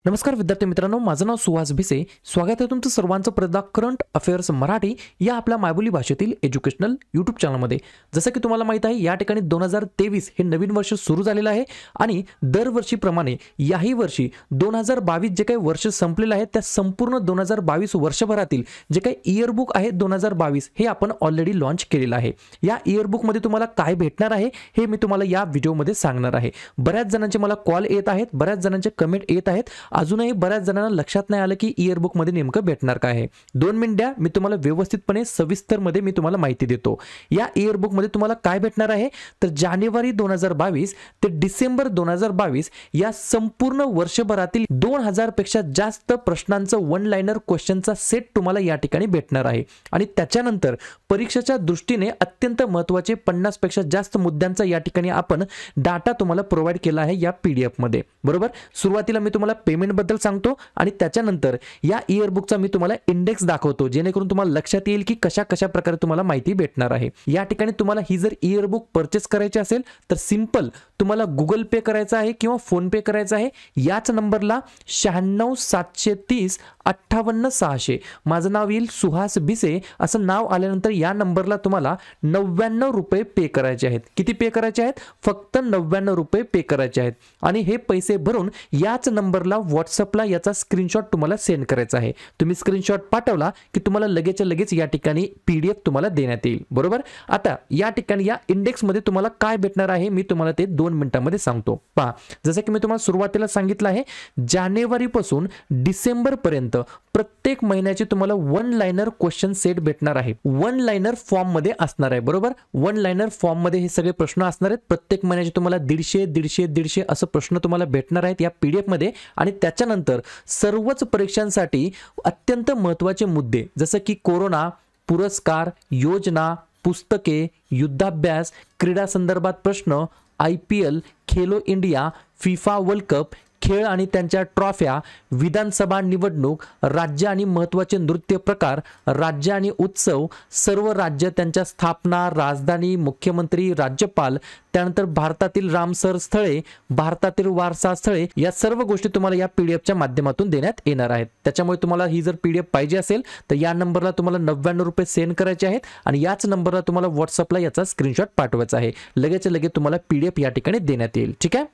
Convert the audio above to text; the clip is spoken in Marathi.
नमस्कार विद्यार्थी मित्रांनो, माझं नाव सुहास भिसे. स्वागत आहे तुमचं सर्वांचं प्रदा करंट अफेअर्स मराठी या आपल्या मायबोली भाषेतील एज्युकेशनल यूट्यूब चॅनलमध्ये. जसं की तुम्हाला माहित आहे, या ठिकाणी 2023 हे नवीन वर्ष सुरू झालेलं आहे आणि दरवर्षीप्रमाणे याही वर्षी 2022 जे काही वर्ष संपलेलं आहे, त्या संपूर्ण 2022 वर्षभरातील जे काही इयरबुक आहे 2022 हे आपण ऑलरेडी लॉन्च केलेलं आहे. या इयरबुकमध्ये तुम्हाला काय भेटणार आहे हे मी तुम्हाला या व्हिडिओमध्ये सांगणार आहे. बऱ्याच जणांचे मला कॉल येत आहेत, बऱ्याच जणांचे कमेंट येत आहेत. अजूनही बऱ्याच जणांना लक्षात नाही आलं की इयरबुक मध्ये नेमकं भेटणार काय आहे. 2 मिनिट द्या, मी तुम्हाला व्यवस्थितपणे सविस्तर मध्ये मी तुम्हाला माहिती देतो. या इयरबुक मध्ये तुम्हाला काय भेटणार आहे तर जानेवारी 2022 ते डिसेंबर 2022 या संपूर्ण वर्षभरातील 2000 पेक्षा जास्त प्रश्नांचं वन लाइनर क्वेश्चनचा सेट तुम्हाला या ठिकाणी भेटणार आहे. आणि त्याच्यानंतर परीक्षेच्या दृष्टीने अत्यंत महत्त्वाचे 50 पेक्षा जास्त मुद्द्यांचा या ठिकाणी आपण डाटा तुम्हाला प्रोव्हाइड केला आहे या पीडीएफ मध्ये. बरोबर, सुरुवातीला मी तुम्हाला पेमेंट बद्दल सांगतो आणि त्याच्यानंतर या इयरबुकचा मी तुम्हाला इंडेक्स दाखवतो, जेणेकरून तुम्हाला लक्षात येईल की कशा कशा प्रकारे तुम्हाला माहिती भेटणार आहे. या ठिकाणी तुम्हाला ही जर इयरबुक परचेस करायची असेल तर सिंपल तुम्हाला गुगल पे करायचा आहे किंवा फोन पे करायचा आहे. याच नंबरला 96 730 58 600 माझं नाव येईल सुहास भिसे असं नाव आल्यानंतर या नंबरला तुम्हाला 99 रुपये पे करायचे आहेत. किती पे करायचे आहेत? फक्त 99 रुपये पे करायचे आहेत. आणि हे पैसे भरून याच नंबरला व्हॉट्सअपला याचा स्क्रीनशॉट तुम्हाला सेंड करायचा आहे. तुम्ही स्क्रीनशॉट पाठवला की तुम्हाला लगेच लगेच या ठिकाणी पीडीएफ तुम्हाला देण्यात येईल. बरोबर, आता या ठिकाणी या इंडेक्स मध्ये तुम्हाला काय भेटणार आहे मी तुम्हाला ते 2 मिनिटांमध्ये सांगतो. पहा, जसं की मी तुम्हाला सुरुवातीला सांगितलं आहे, जानेवारी पासून डिसेंबर पर्यंत प्रत्येक महिन्याचे तुम्हाला वन लाइनर क्वेश्चन सेट भेटणार आहे. वन लाइनर फॉर्म मध्ये असणार आहे. बरोबर, वन लाइनर फॉर्म मध्ये हे सगळे प्रश्न असणार आहेत. प्रत्येक महिन्याचे तुम्हाला 150 असं प्रश्न तुम्हाला भेटणार आहेत या पीडीएफ मध्ये. आणि त्याच्यानंतर सर्वच परीक्षांसाठी अत्यंत महत्त्वाचे मुद्दे जसं की कोरोना, पुरस्कार, योजना, पुस्तके, युद्धाभ्यास, क्रीडा संदर्भात प्रश्न, IPL, Khelo India, FIFA world cup, खेळ आणि त्यांच्या ट्रॉफ्या, विधानसभा निवडणूक, राज्य आणि महत्त्वाचे नृत्य प्रकार, राज्य आणि उत्सव, सर्व राज्य त्यांच्या स्थापना, राजधानी, मुख्यमंत्री, राज्यपाल, त्यानंतर भारतातील रामसर स्थळे, भारतातील वारसा स्थळे, या सर्व गोष्टी तुम्हाला या पीडीएफच्या माध्यमातून देण्यात येणार आहेत. त्याच्यामुळे तुम्हाला ही जर पीडीएफ पाहिजे असेल तर या नंबरला तुम्हाला 99 रुपये सेंड करायचे आहेत आणि याच नंबरला तुम्हाला व्हॉट्सअपला याचा स्क्रीनशॉट पाठवायचा आहे. लगेच लगेच तुम्हाला पीडीएफ या ठिकाणी देण्यात येईल. ठीक आहे.